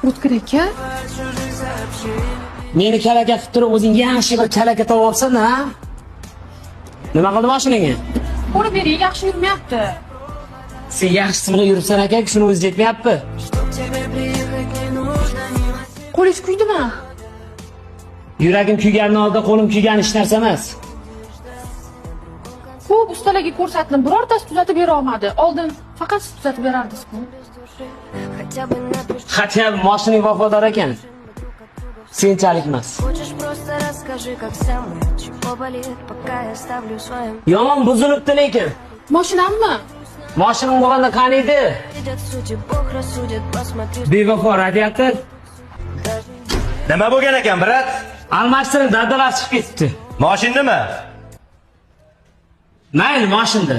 Kurtkir aka. Meni kalaka qilib turib, o'zing yaxshi bir kalaka topib olsan, ha? Nima qildi mashinangga? Ko'rib bering, yaxshi yurmayapti. Sen yaxshi bilan yuribsan aka, shuni o'zi yetmayapti. Qo'lingiz kuydimi? Yuragim kuyganning oldida qo'lim kuygani hech narsa emas. Ko'p ustalarga ko'rsatdim, birortasi tuzatib bera olmadi. Oldin faqat siz tuzatib berardingiz-ku. Hatto mashinang vafodor ekan. Senchalik emas. Yomon buzilibdi lekin. Mashinammi? Mashinam bo'lganda qani edi? Bevafo radiator. Nima bo'lgan ekan, brat? Almashtirib, daddalar chiqib ketdi. Mashin nima? Mayli, mashinda.